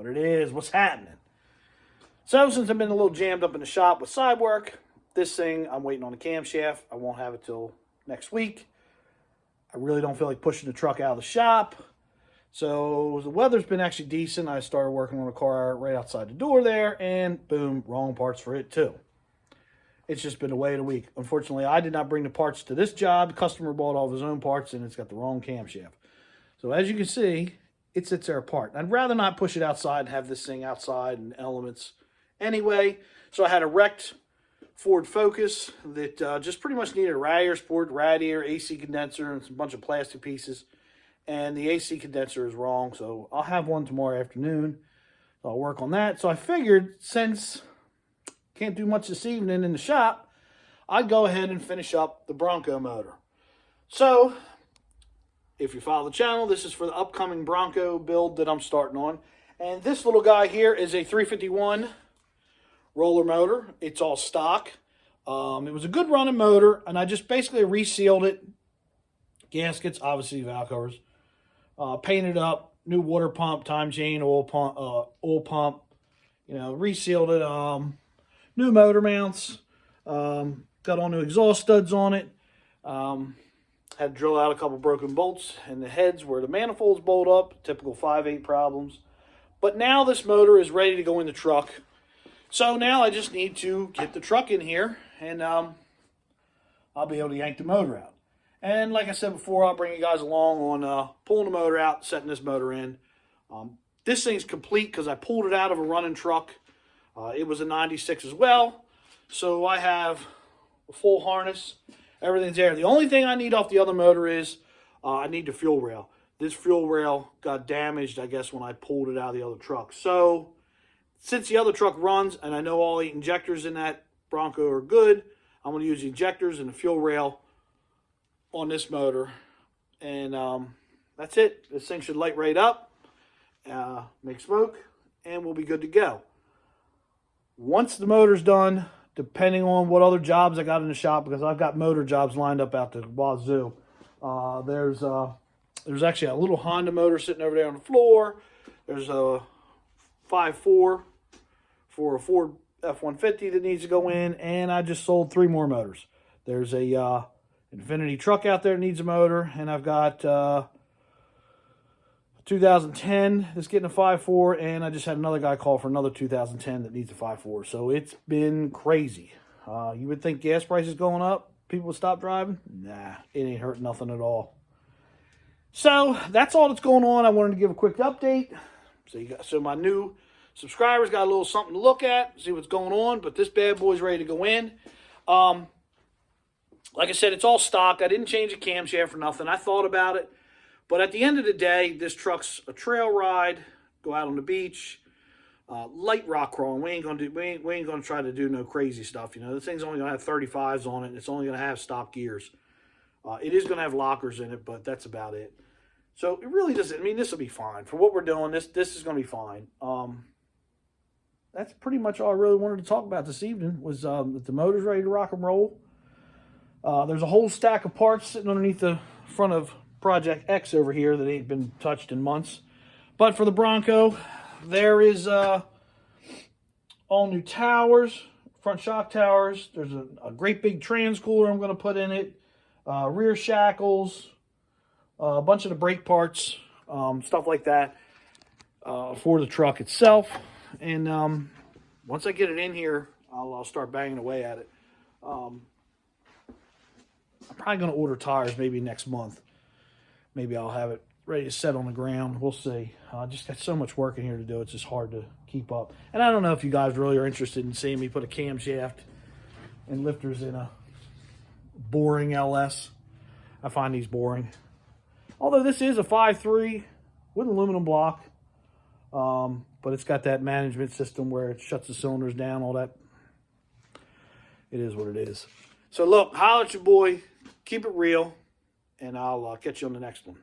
what it is, what's happening. So since I've been a little jammed up in the shop with side work, this thing, I'm waiting on the camshaft. I won't have it till next week. I really don't feel like pushing the truck out of the shop. So the weather's been actually decent. I started working on a car right outside the door there, and boom, wrong parts for it too. It's just been a way of the week. Unfortunately, I did not bring the parts to this job. The customer bought all of his own parts, and it's got the wrong camshaft. So as you can see, it sits there apart. I'd rather not push it outside and have this thing outside in elements anyway. So I had a wrecked Ford Focus that just pretty much needed a radiator, AC condenser, and a bunch of plastic pieces. And the AC condenser is wrong, so I'll have one tomorrow afternoon. So I'll work on that. So I figured, since can't do much this evening in the shop, I'd go ahead and finish up the Bronco motor. So, if you follow the channel, this is for the upcoming Bronco build that I'm starting on. And this little guy here is a 351 roller motor. It's all stock. It was a good running motor, and I just basically resealed it. Gaskets, obviously valve covers. Painted up, new water pump, time chain, oil pump. You know, resealed it. New motor mounts. Got all new exhaust studs on it. Had to drill out a couple broken bolts in the heads where the manifolds bolt up. Typical 5/8 problems. But now this motor is ready to go in the truck. So now I just need to get the truck in here, and I'll be able to yank the motor out. And like I said before, I'll bring you guys along on pulling the motor out, setting this motor in. This thing's complete because I pulled it out of a running truck. It was a 96 as well. So I have a full harness. Everything's there. The only thing I need off the other motor is I need the fuel rail. This fuel rail got damaged, I guess, when I pulled it out of the other truck. So since the other truck runs, and I know all the injectors in that Bronco are good, I'm going to use the injectors and the fuel rail on this motor. And that's it. This thing should light right up, make smoke, and we'll be good to go. Once the motor's done, depending on what other jobs I got in the shop, because I've got motor jobs lined up out the wazoo. There's actually a little Honda motor sitting over there on the floor. There's a 5.4 for a Ford F-150 that needs to go in, and I just sold 3 more motors. There's a Infinity truck out there that needs a motor, and I've got 2010 that's getting a 5.4, and I just had another guy call for another 2010 that needs a 5.4. So it's been crazy. You would think gas prices going up, people would stop driving. Nah, it ain't hurt nothing at all. So that's all that's going on. I wanted to give a quick update. So my new subscribers got a little something to look at, see what's going on. But this bad boy's ready to go in. Like I said, it's all stock. I didn't change the camshaft for nothing. I thought about it. But at the end of the day, this truck's a trail ride, go out on the beach, light rock crawling. We ain't gonna try to do no crazy stuff. You know, this thing's only gonna have 35s on it, and it's only gonna have stock gears. It is gonna have lockers in it, but that's about it. So it really doesn't. I mean, this will be fine for what we're doing. This is gonna be fine. That's pretty much all I really wanted to talk about this evening. Was that the motor's ready to rock and roll. There's a whole stack of parts sitting underneath the front of Project X over here that ain't been touched in months. But for the Bronco, there is all new towers, front shock towers. There's a great big trans cooler I'm going to put in it. Rear shackles, a bunch of the brake parts, stuff like that for the truck itself. And once I get it in here, I'll start banging away at it. I'm probably going to order tires maybe next month. Maybe I'll have it ready to set on the ground. We'll see. I just got so much work in here to do. It's just hard to keep up. And I don't know if you guys really are interested in seeing me put a camshaft and lifters in a boring LS. I find these boring. Although this is a 5.3 with aluminum block. But it's got that management system where it shuts the cylinders down, all that. It is what it is. So look, holler at your boy. Keep it real. And I'll catch you on the next one.